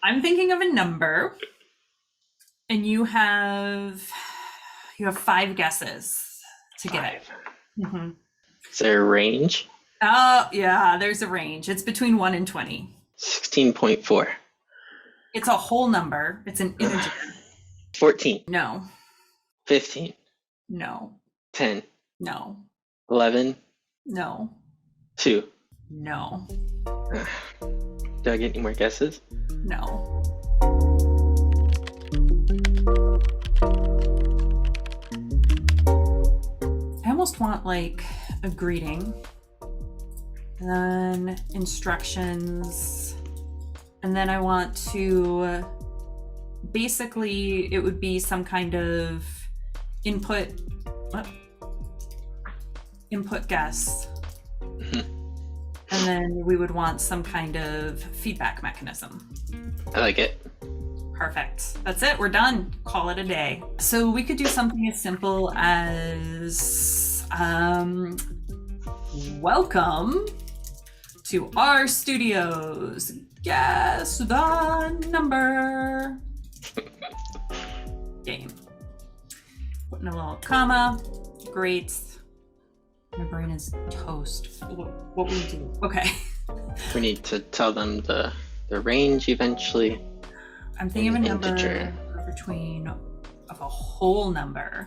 I'm thinking of a number, and you have 5 guesses to get it. Mm-hmm. Is there a range? Oh, yeah, there's a range. It's between 1 and 20. 16.4. It's a whole number. It's an integer. 14. No. 15. No. 10. No. 11. No. 2. No. Do I get any more guesses? No. I almost want like a greeting, and then instructions, and then I want to basically it would be some kind of input guess. And then we would want some kind of feedback mechanism. I like it. Perfect. That's it. We're done. Call it a day. So we could do something as simple as welcome to RStudio. Guess the number. Game. Put in a little comma. Great. My brain is toast. What will we do? Okay. We need to tell them the range eventually. I'm thinking of a number of a whole number.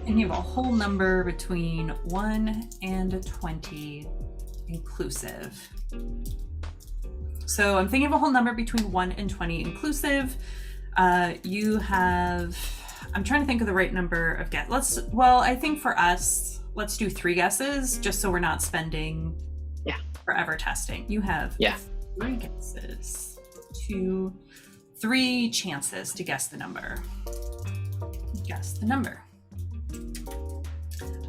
And you have a whole number between 1 and 20 inclusive. So I'm thinking of a whole number between 1 and 20 inclusive. You have, I'm trying to think of the right number of guesses. I think for us, let's do 3 guesses just so we're not spending forever testing. You have 3 guesses, 3 chances to guess the number. Guess the number.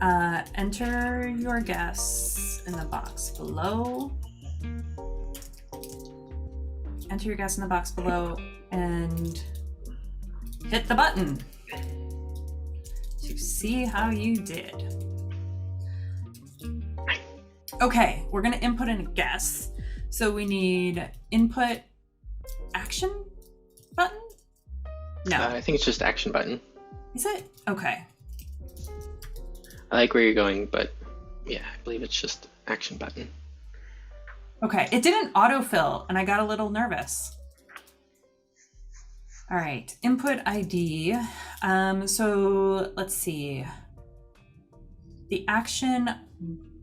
Enter your guess in the box below. Enter your guess in the box below and hit the button to see how you did. Okay, we're gonna input in a guess. So we need input action button? No. I think it's just action button. Is it? Okay. I like where you're going, but yeah, I believe it's just action button. Okay, it didn't autofill and I got a little nervous. All right, input ID. So let's see. The action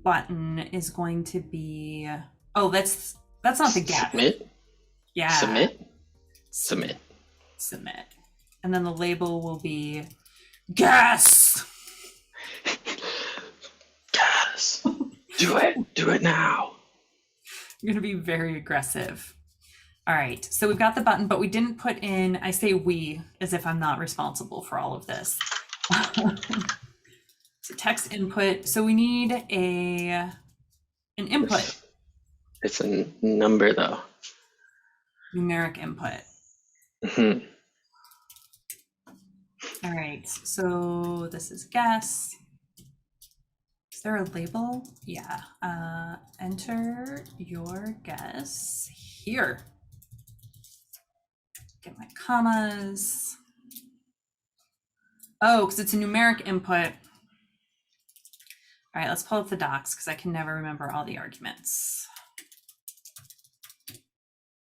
button is going to be, that's not the guess. Submit? Yeah. Submit. And then the label will be guess. Guess. Do it now. I'm gonna be very aggressive. All right, so we've got the button, but we didn't put in, I say we, as if I'm not responsible for all of this. So text input, so we need an input. It's a number though. Numeric input. Mm-hmm. All right, so this is guess. Is there a label? Yeah. Enter your guess here. Get my commas. Oh, because it's a numeric input. All right, let's pull up the docs because I can never remember all the arguments.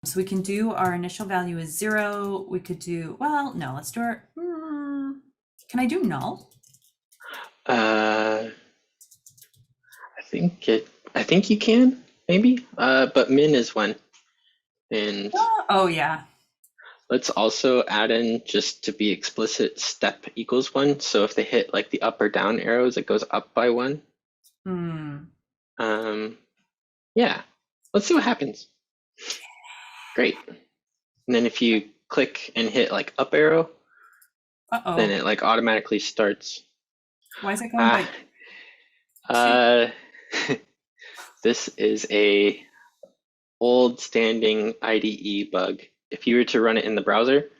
So we can do our initial value is 0. We could do, no, let's do our, can I do null? I think you can, maybe, but min is 1. And oh yeah. Let's also add in, just to be explicit, step equals 1. So if they hit like the up or down arrows, it goes up by 1. Yeah, let's see what happens. Great. And then if you click and hit like up arrow, then it like automatically starts. Why is it going by this is a old standing IDE bug. If you were to run it in the browser,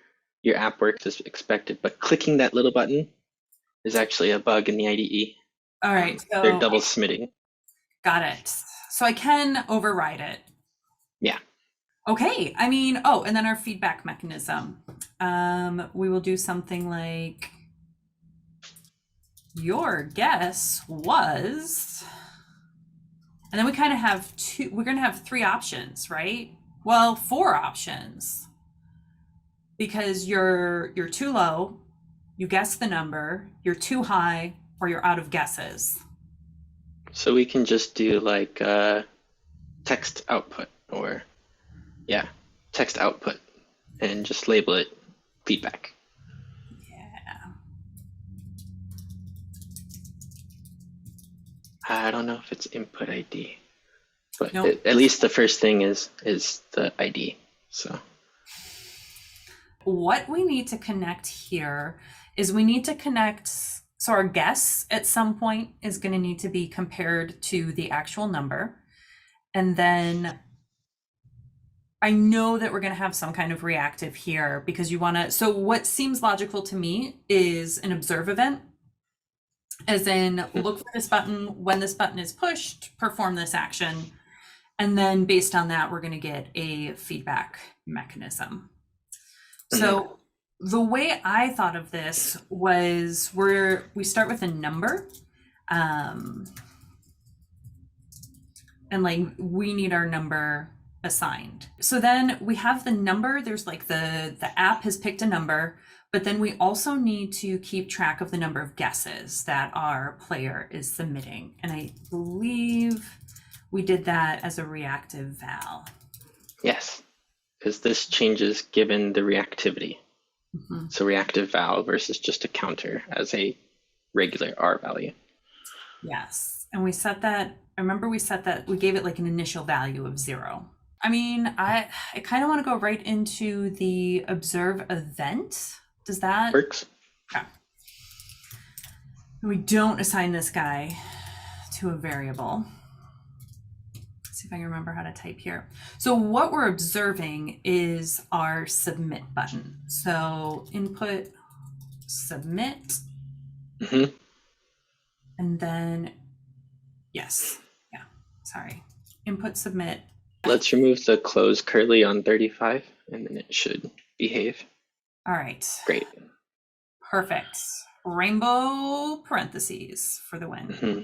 your app works as expected, but clicking that little button is actually a bug in the IDE. All right, so they're double submitting. Got it. So I can override it. Yeah. Okay, I mean, oh, and then our feedback mechanism. We will do something like your guess was, and then we kind of have we're going to have three options, right? Well, four options because you're too low, you guess the number, you're too high, or you're out of guesses. So we can just do like text output or yeah, text output and just label it feedback. Yeah. I don't know if it's input ID, but Nope. at least the first thing is the ID. So What we need to connect here is we need to connect, so our guess at some point is going to need to be compared to the actual number. And then I know that we're going to have some kind of reactive here because you want to, so what seems logical to me is an observe event, as in look for this button, when this button is pushed, perform this action. And then based on that, we're going to get a feedback mechanism. So the way I thought of this was we start with a number, and like we need our number assigned. So then we have the number, there's like the app has picked a number, but then we also need to keep track of the number of guesses that our player is submitting. And I believe we did that as a reactive val. yes, because this changes given the reactivity. Mm-hmm. So reactive val versus just a counter as a regular R value. Yes. And we set that, I remember we set that, we gave it like an initial value of 0. I mean, I kind of want to go right into the observe event. Does that Works? Okay. We don't assign this guy to a variable. Let's see if I can remember how to type here. So what we're observing is our submit button. So input submit. Mm-hmm. And then, yes, yeah, sorry. Input submit. Let's remove the close curly on 35 and then it should behave. All right. Great. Perfect. Rainbow parentheses for the win. Mm-hmm.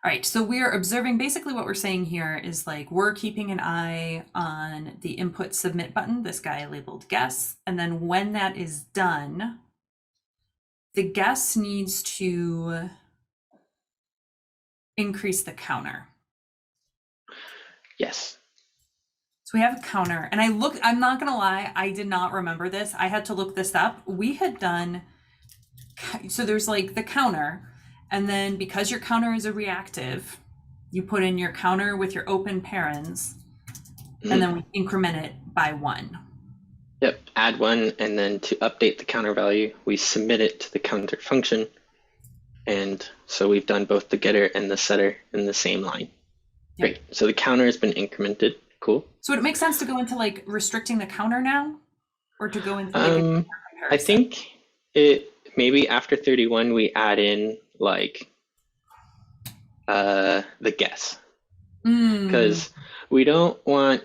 All right, so we're observing, basically what we're saying here is like we're keeping an eye on the input submit button, this guy labeled guess, and then when that is done, the guess needs to increase the counter. Yes. So we have a counter, and I'm not gonna lie, I did not remember this. I had to look this up. We had done, so there's like the counter, and then because your counter is a reactive, you put in your counter with your open parens, and then we increment it by 1. Yep, add 1, and then to update the counter value, we submit it to the counter function. And so we've done both the getter and the setter in the same line. Yep. Great, so the counter has been incremented. Cool. So would it make sense to go into like restricting the counter now? Or to go into like I think it maybe after 31 we add in like the guess. Because we don't want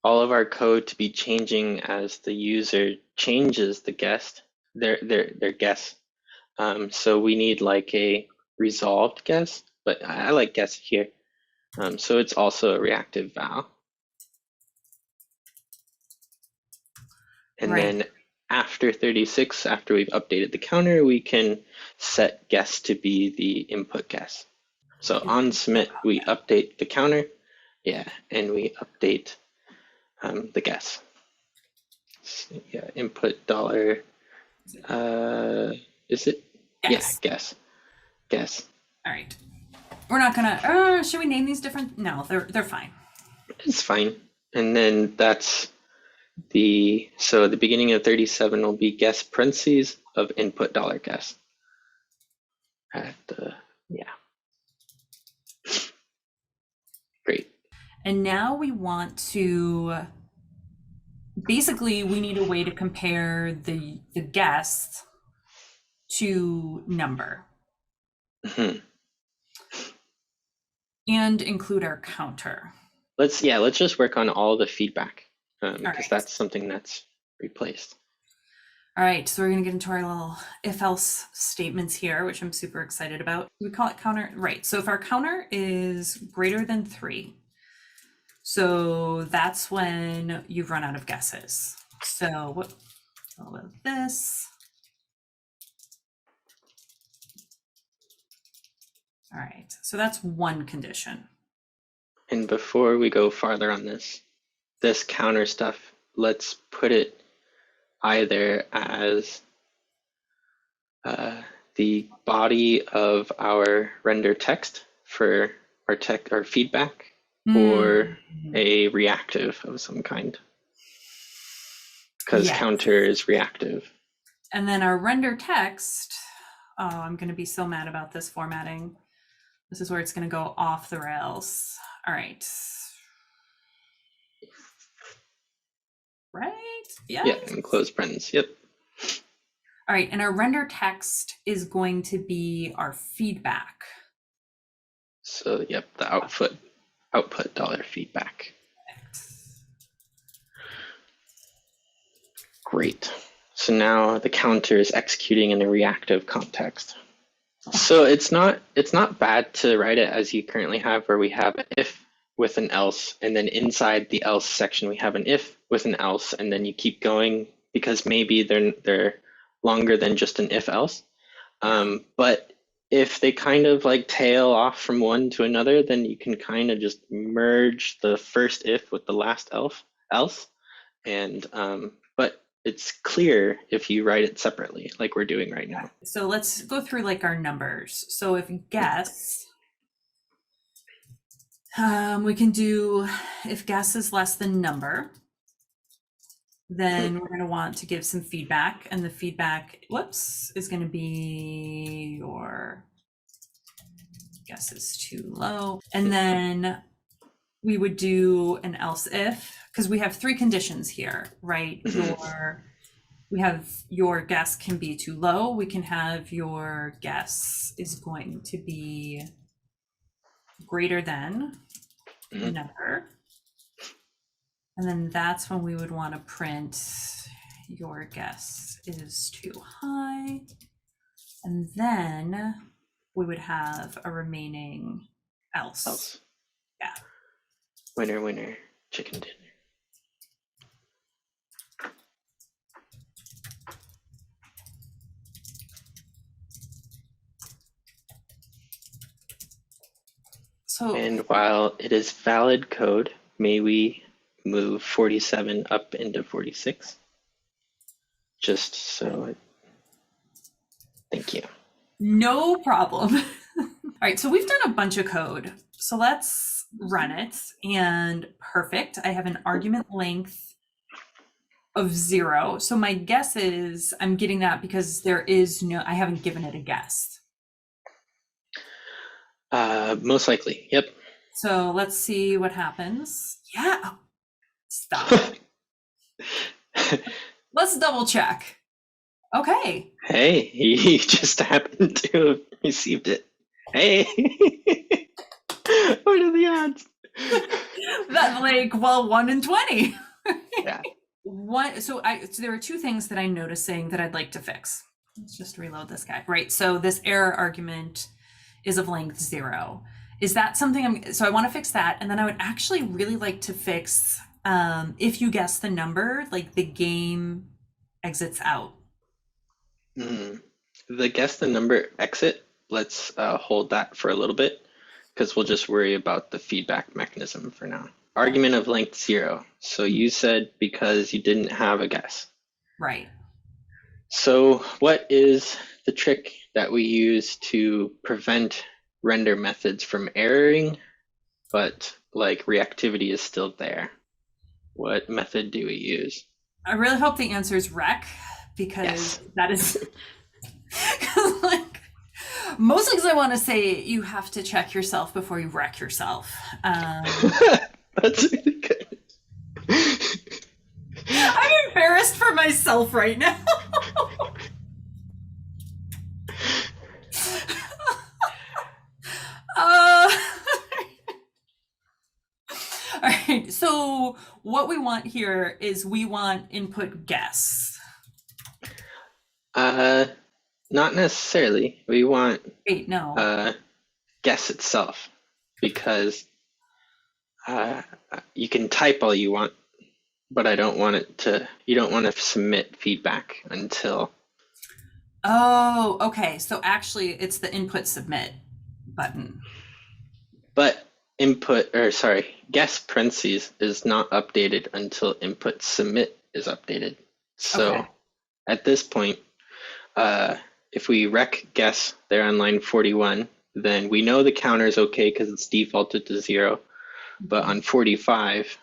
all of our code to be changing as the user changes the guess, their guess. So we need like a resolved guess, but I like guess here. So it's also a reactive val. And then after 36, after we've updated the counter, we can set guess to be the input guess. So on submit, we update the counter, yeah, and we update the guess. So, yeah, input dollar. Is it? Guess. Yeah, guess. All right. We're not gonna. Should we name these different? No, they're fine. It's fine. And then that's the beginning of 37 will be guess parentheses of input dollar guess. Yeah. Great. And now we want to, basically we need a way to compare the guess to number. Mm-hmm. And include our counter. Let's just work on all the feedback. because right. that's something that's replaced. All right, so we're gonna get into our little if-else statements here, which I'm super excited about. We call it counter, right? So if our counter is greater than 3, so that's when you've run out of guesses. So what about this? All right, so that's one condition. And before we go farther on this counter stuff, let's put it either as the body of our render text for our feedback, or a reactive of some kind, because counter is reactive. And then our render text, oh, I'm going to be so mad about this formatting. This is where it's going to go off the rails. All right. Right? Yes. Yeah, and close parentheses. Yep. All right, and our render text is going to be our feedback. So, yep, the output $feedback. Great. So now the counter is executing in a reactive context. So it's not bad to write it as you currently have, where we have if with an else, and then inside the else section we have an if with an else, and then you keep going, because maybe they're longer than just an if else. But if they kind of like tail off from one to another, then you can kind of just merge the first if with the last else. And but it's clear if you write it separately, like we're doing right now. So let's go through like our numbers. So if guess, we can do if guess is less than number, then we're going to want to give some feedback, and the feedback, is going to be your guess is too low. And then we would do an else if, because we have 3 conditions here, right? We have your guess can be too low. We can have your guess is going to be greater than the number. And then that's when we would want to print your guess is too high. And then we would have a remaining else. Yeah. Winner, winner, chicken dinner. So, and while it is valid code, may we move 47 up into 46? Just so, thank you. No problem. All right, so we've done a bunch of code. So let's run it, and perfect. I have an argument length of 0. So my guess is I'm getting that because I haven't given it a guess. Most likely, yep. So let's see what happens. Yeah, oh, stop. Let's double check. Okay. Hey, he just happened to have received it. Hey, what are the odds? That 1 in 20. Yeah. So there are 2 things that I'm noticing that I'd like to fix. Let's just reload this guy. Right. So this error argument is of length 0. Is that something so I want to fix that. And then I would actually really like to fix if you guess the number, like the game exits out. The guess the number exit, let's hold that for a little bit, because we'll just worry about the feedback mechanism for now. Argument of length 0. So you said because you didn't have a guess. Right. So what is the trick that we use to prevent render methods from erroring, but like reactivity is still there? What method do we use? I really hope the answer is rec, because that is like mostly because I want to say you have to check yourself before you wreck yourself. That's really good. I'm embarrassed for myself right now. All right, so So what we want here is we want input guess. Not necessarily. We want Wait, no. guess itself, because you can type all you want, but I don't want it to, you don't want to submit feedback until. Oh, okay. So actually it's the input submit button. But guess parentheses is not updated until input submit is updated. So Okay. at this point, if we rec guess there on line 41, then we know the counter is okay because it's defaulted to 0. But on 45,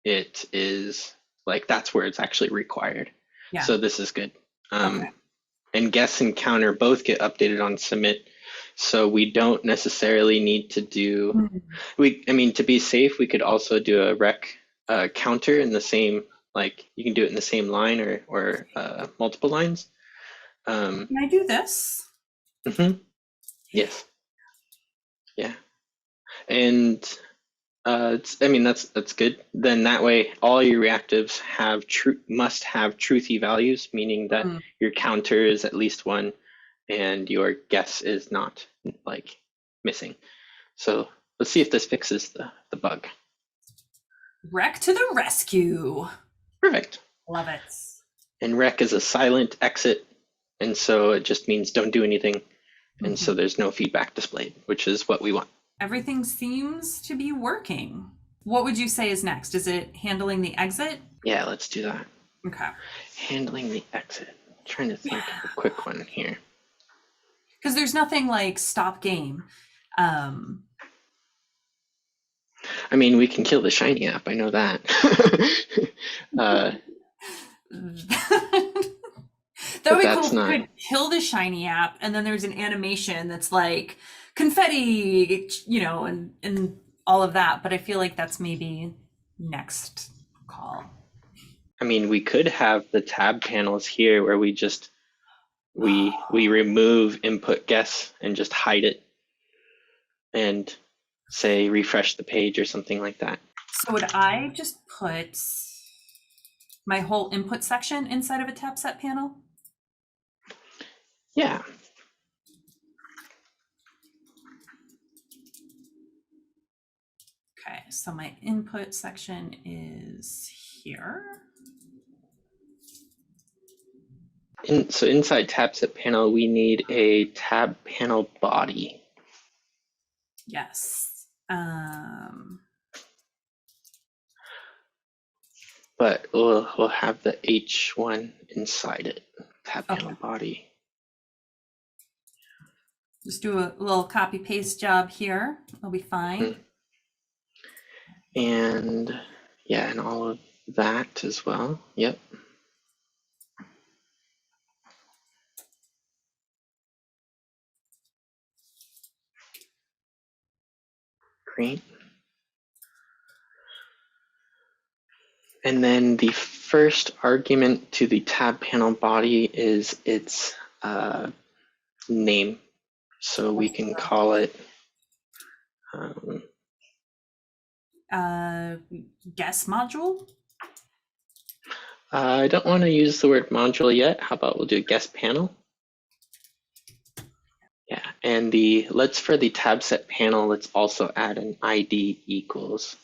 it is like, that's where it's actually required. Yeah. So this is good. Okay. And guess and counter both get updated on submit. So we don't necessarily need to do, to be safe, we could also do a rec counter in the same, like you can do it in the same line or multiple lines. Can I do this? Yes. Yeah. And that's good. Then that way, all your reactives must have truthy values, meaning that your counter is at least 1, and your guess is not like missing. So let's see if this fixes the bug. Rec to the rescue. Perfect. Love it. And rec is a silent exit, and so it just means don't do anything, and so there's no feedback displayed, which is what we want. Everything seems to be working. What would you say is next? Is it handling the exit? Yeah, let's do that. Okay. Handling the exit. I'm trying to think of a quick one here. Because there's nothing like stop game. We can kill the Shiny app. I know that. That would be cool. You could kill the Shiny app, and then there's an animation that's like confetti, and all of that. But I feel like that's maybe next call. We could have the tab panels here where we just we remove input guess and just hide it and say refresh the page or something like that. So would I just put my whole input section inside of a tabset panel? Yeah. Okay, so my input section is here. So inside tabset panel, we need a tab panel body. Yes. But we'll have the H1 inside it, tab panel body. Just do a little copy paste job here. It'll be fine. And yeah, and all of that as well. Yep. Great. And then the first argument to the tab panel body is its name. So we can call it guess module. I don't want to use the word module yet. How about we'll do guess panel? Yeah, and for the tab set panel, let's also add an ID equals.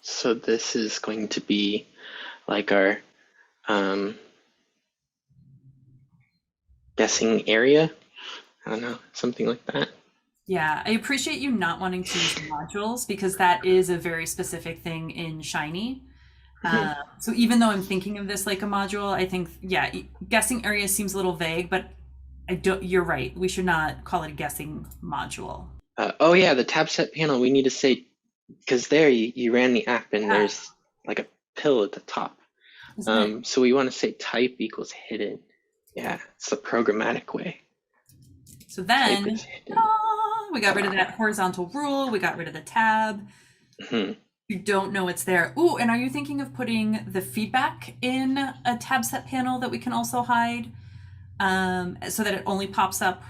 So this is going to be like our guessing area. I don't know, something like that. Yeah, I appreciate you not wanting to use modules because that is a very specific thing in Shiny. So even though I'm thinking of this like a module, I think, yeah, guessing area seems a little vague, but you're right. We should not call it a guessing module. Oh yeah, the tab set panel, we need to say, because there you ran the app and there's like a pill at the top. So we want to say type equals hidden. Yeah, it's the programmatic way. So then we got rid of that horizontal rule. We got rid of the tab. You don't know it's there. Ooh, and are you thinking of putting the feedback in a tab set panel that we can also hide so that it only pops up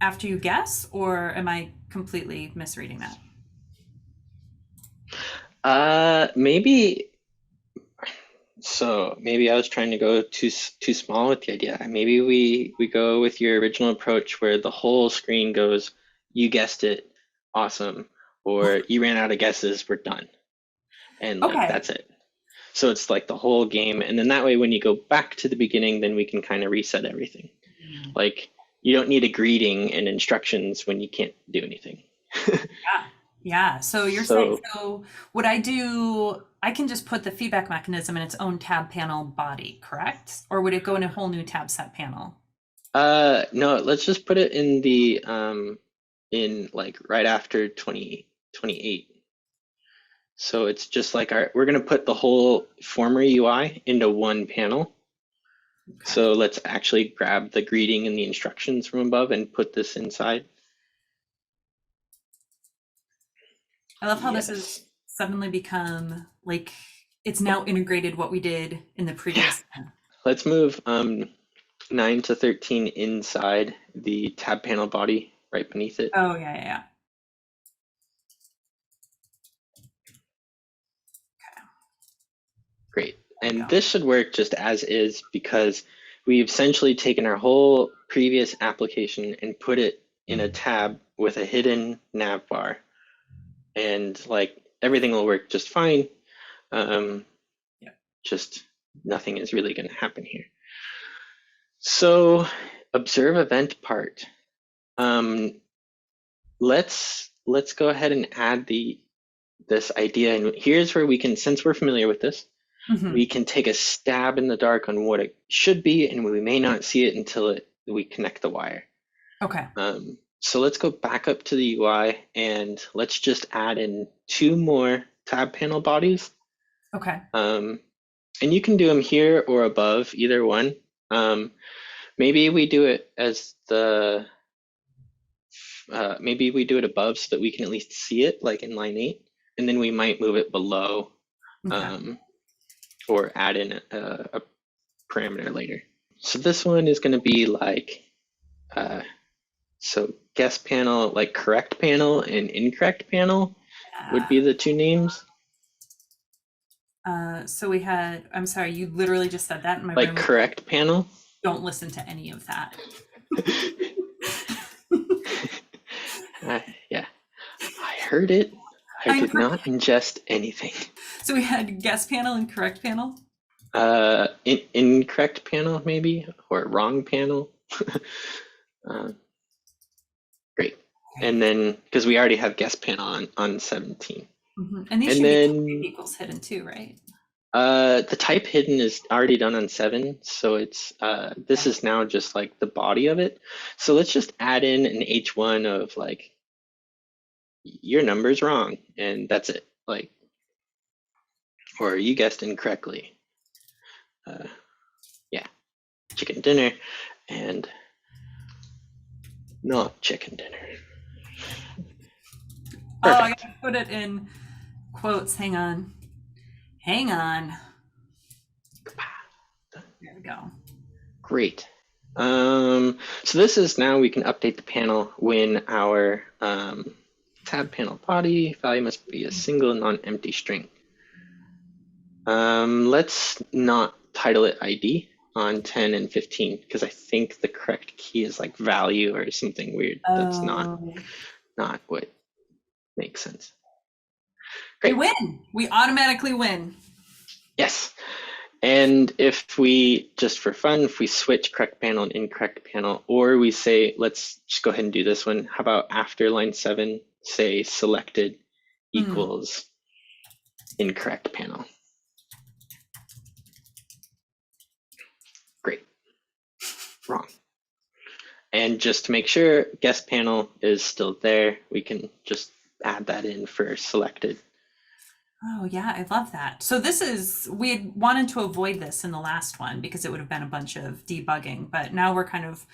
after you guess, or am I completely misreading that? Maybe. So maybe I was trying to go too small with the idea. Maybe we go with your original approach where the whole screen goes, you guessed it, awesome, or you ran out of guesses, we're done, and like Okay. that's it. So it's like the whole game, and then that way when you go back to the beginning, then we can kind of reset everything. Like you don't need a greeting and instructions when you can't do anything. Yeah. Yeah. So you're saying, So so would I do, I can just put the feedback mechanism in its own tab panel body, correct? Or would it go in a whole new tab set panel? no, let's just put it in the in like right after 2028. So it's just like we're gonna put the whole former UI into one panel. Okay. So let's actually grab the greeting and the instructions from above and put this inside. I love how this has Yes. suddenly become like it's now integrated what we did in the Yeah. previous. Let's move 9 to 13 inside the tab panel body right beneath it. Oh, yeah, yeah, yeah. Great. There we And go. this should work just as is because we've essentially taken our whole previous application and put it in a tab with a hidden nav bar. And like everything will work just fine. Um, Yeah. just nothing is really going to happen here. So observe event part. Um, let's go ahead and add this idea. And here's where we can, since we're familiar with this, Hmm. we can take a stab in the dark on what it should be, and we may not see it until we connect the wire. Okay. So let's go back up to the UI and let's just add in 2 more tab panel bodies. Okay. And you can do them here or above, either one. Maybe we do it as maybe we do it above so that we can at least see it, like in line 8, and then we might move it below, Okay. um, or add in a parameter later. So this one is going to be like, so guess panel, like correct panel and incorrect panel would be the 2 names. So we had, I'm sorry, you literally just said that and my Like brain was like, correct panel. don't listen to any of that. Yeah, I heard it. I I'm did not ingest anything. So we had guess panel and correct panel. Incorrect panel maybe, or wrong panel. uh, Great. And then, because we already have guest panel on 17. And these And should be type then equals hidden too, right? the type hidden is already done on 7, so it's this is now just like the body of it. So let's just add in an H1 of like your number's wrong, and that's it. Like, or you guessed incorrectly. Yeah, chicken dinner and not chicken dinner. Oh, I Perfect. gotta put it in quotes. Hang on. Hang on. There we go. Great. So this is now we can update the panel when our tab panel body value must be a single non-empty string. Let's not title it ID on 10 and 15 because I think the correct key is like value or something weird. That's not what makes sense. We Great. win. We automatically win. Yes. And if we, just for fun, if we switch correct panel and incorrect panel, or we say, let's just go ahead and do this one. How about after line 7, say selected equals incorrect panel. Great. Wrong. And just to make sure guest panel is still there, we can just add that in for selected. Oh yeah, I love that. So this is, we had wanted to avoid this in the last one because it would have been a bunch of debugging, but now we're kind of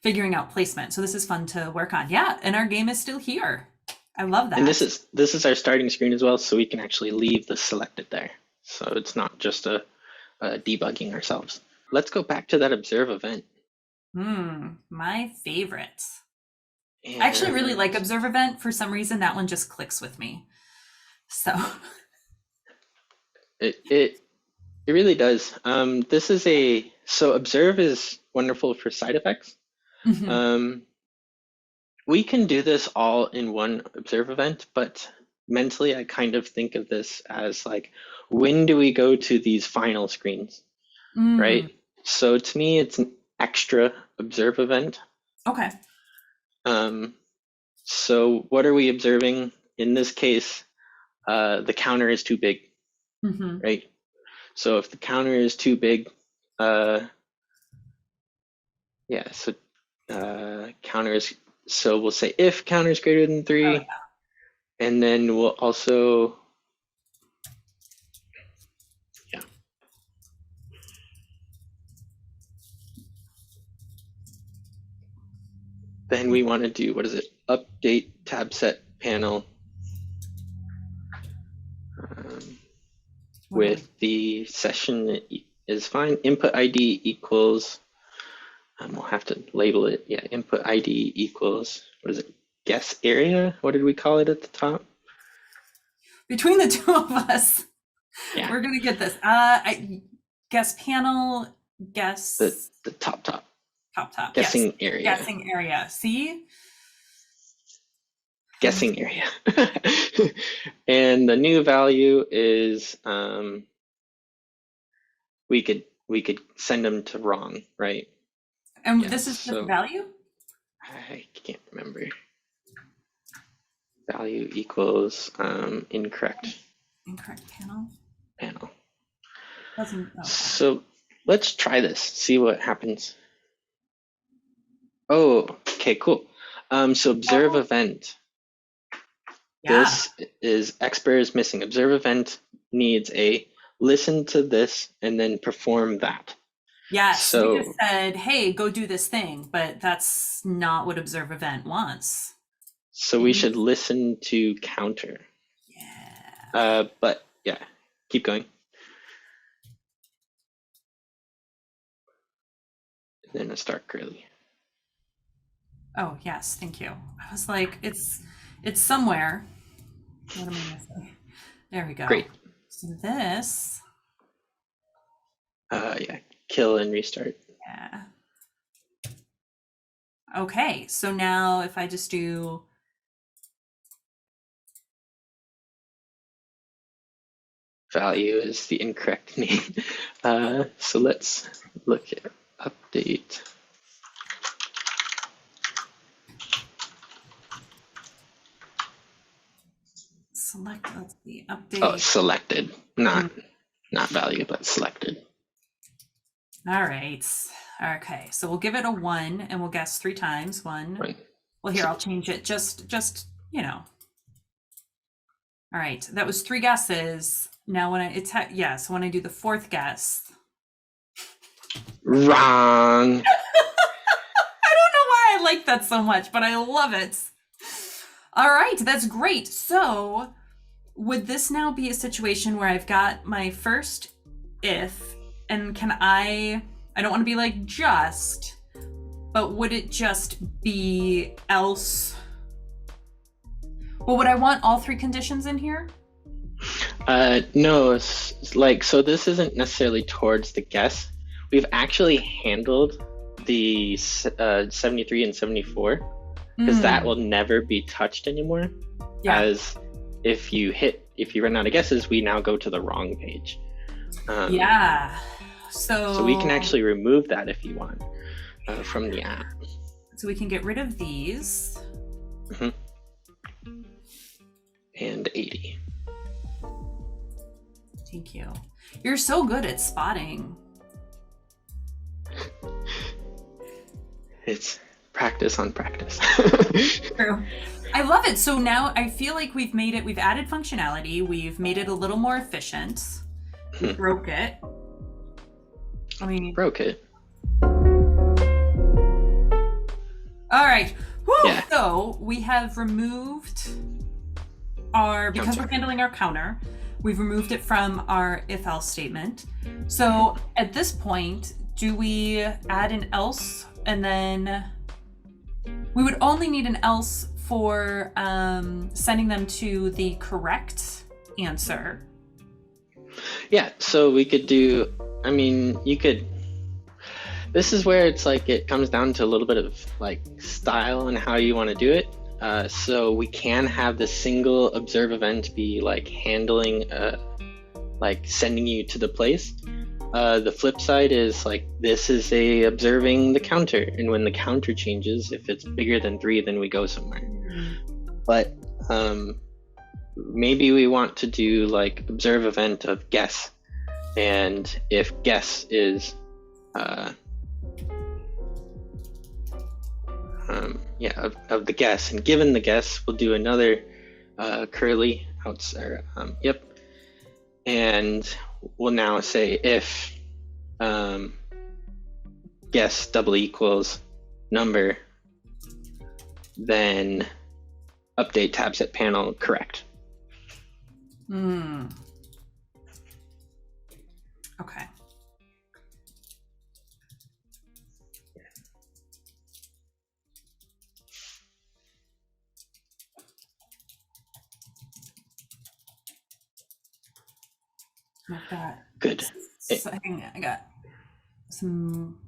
figuring out placement. So this is fun to work on. Yeah, and our game is still here. I love that. And this is our starting screen as well, so we can actually leave the selected there. So it's not just a debugging ourselves. Let's go back to that observe event. My favorite. I actually really And like observeEvent. For some reason, that one just clicks with me. So it really does. This is so observe is wonderful for side effects. mhm. We can do this all in one observe event, but mentally I kind of think of this as like, when do we go to these final screens, Mm, right? So to me, it's an extra observe event. okay. Um, so what are we observing? In this case, the counter is too big, Hmm. right? So if the counter is too big, uh, yeah, so counter is, so we'll say if counter is greater than Oh, 3, and then we'll also, yeah, then we want to do, what is it? Update tab set panel what do we? with the session is fine. Input ID equals, we'll have to label it. Yeah, input ID equals, what is it? Guess area? What did we call it at the top? Between the two of us, Yeah, we're gonna get this. I guess panel, guess the top. top. Yes, Guessing area. guessing area. See, Guessing area. And the new value is we could send them to wrong, right? and Yeah, this is just so value. I can't remember. Value equals incorrect Incorrect panel. panel. Doesn't. Okay. So let's try this, see what happens. Oh, okay, cool. So observe event. Yeah. This is expert is missing. Observe event needs a listen to this and then perform that. Yes. So We just said, hey, go do this thing, but that's not what observeEvent wants. so we should listen to counter. Yeah. But yeah, keep going. Then a start curly. Oh yes, thank you. I was like, it's somewhere. What am I missing? There we go. Great. So this. Yeah, kill and restart. Yeah. Okay, so now if I just do Value is the incorrect name. So let's look at update. select, let's see, update. Oh, selected, not value, but selected. All right. Okay, so we'll give it a 1 and we'll guess 3 times. 1. Right. Well, here, I'll change it just, you know. All right, that was 3 guesses. Now when so when I do the 4th guess. Wrong. I don't know why I like that so much, but I love it. All right, that's great. So would this now be a situation where I've got my first if, and can I don't want to be like just, but would it just be else? Well, would I want all 3 conditions in here? No, it's like, so this isn't necessarily towards the guess. We've actually handled the 73 and 74 because that will never be touched anymore. Yeah. As if you run out of guesses, we now go to the wrong page. Yeah. So we can actually remove that if you want from the app. So we can get rid of these. Mm-hmm. And 80. Thank you. You're so good at spotting. It's practice on practice. True. I love it. So now I feel like we've added functionality. We've made it a little more efficient. We broke it. Broke it. All right. Woo! Yeah. So we have removed because we're handling our counter, we've removed it from our if-else statement. So at this point, do we add an else and then We would only need an else for sending them to the correct answer. Yeah, so we could do, I mean, you could, this is where it's like it comes down to a little bit of like style and how you want to do it. So we can have the single observe event be like handling, like sending you to the place. The flip side is like this is a observing the counter, and when the counter changes, if it's bigger than 3, then we go somewhere. But maybe we want to do like observe event of guess, and if guess is of the guess, and given the guess, we'll do another curly outside. Yep, and we'll now say if guess double equals number, then update tabset panel correct. Okay. I've got Good. So, hang on, I got some.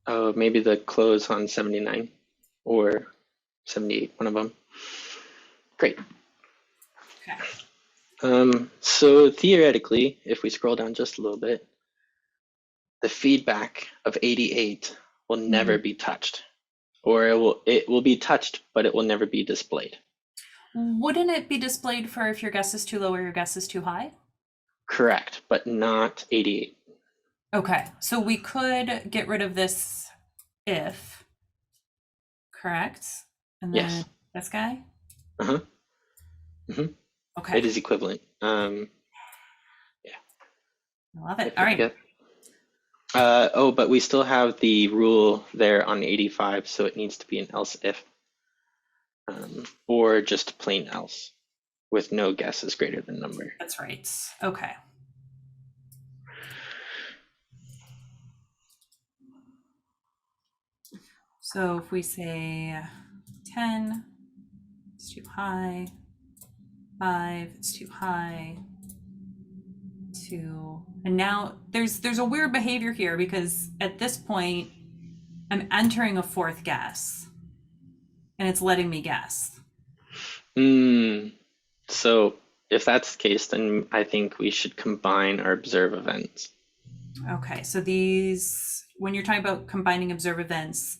Oh, maybe the close on 79 or 78, one of them. Great. Okay. So theoretically, if we scroll down just a little bit, the feedback of 88 will never be touched, or it will be touched, but it will never be displayed. Wouldn't it be displayed for if your guess is too low or your guess is too high? Correct, but not 88. Okay, so we could get rid of this if, correct? And then Yes. this guy? Uh-huh. Okay. It is equivalent. Yeah. I love it. All right. Oh, but we still have the rule there on 85, so it needs to be an else if. Or just plain else with no guesses greater than number. That's right. Okay. So if we say 10, it's too high. 5, it's too high. 2, and now there's a weird behavior here because at this point I'm entering a 4th guess and it's letting me guess. So if that's the case, then I think we should combine our observe events. Okay, so these, when you're talking about combining observe events,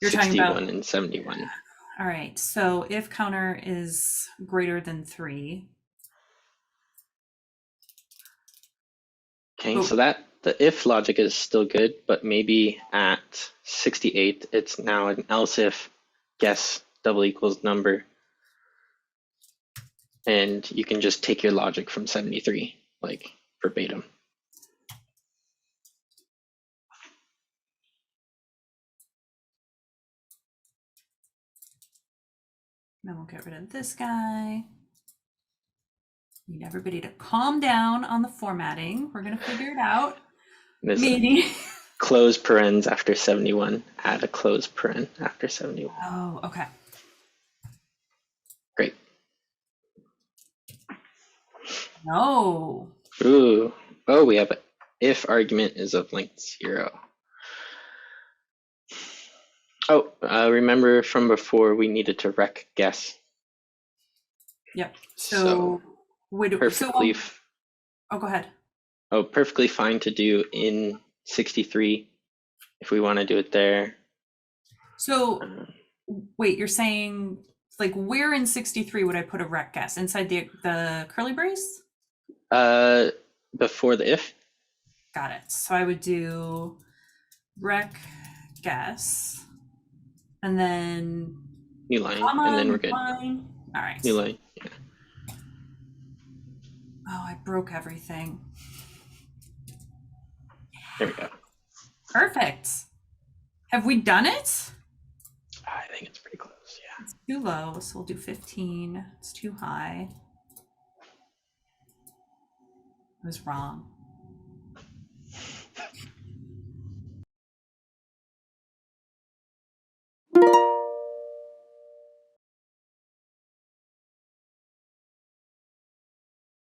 you're 61 talking about and 71. All right, so if counter is greater than 3. Okay, so that the if logic is still good, but maybe at 68, it's now an else if guess double equals number. And you can just take your logic from 73, like verbatim. Then we'll get rid of this guy. Need everybody to calm down on the formatting. We're going to figure it out. Maybe. Close parens after 71. Add a close paren after 71. Oh, okay. Great. No. Ooh. Oh, we have an if argument is of length 0. Oh, remember from before we needed to rec guess. Yep. So perfectly. Oh, go ahead. Oh, perfectly fine to do in 63 if we want to do it there. So wait, you're saying like where in 63 would I put a rec guess? Inside the curly brace? Before the if. Got it. So I would do rec guess and then new line, and then we're good. Line. All right. New line. Yeah. Oh, I broke everything. There we go. Perfect. Have we done it? I think it's pretty close, yeah. It's too low, so we'll do 15. It's too high. I was wrong.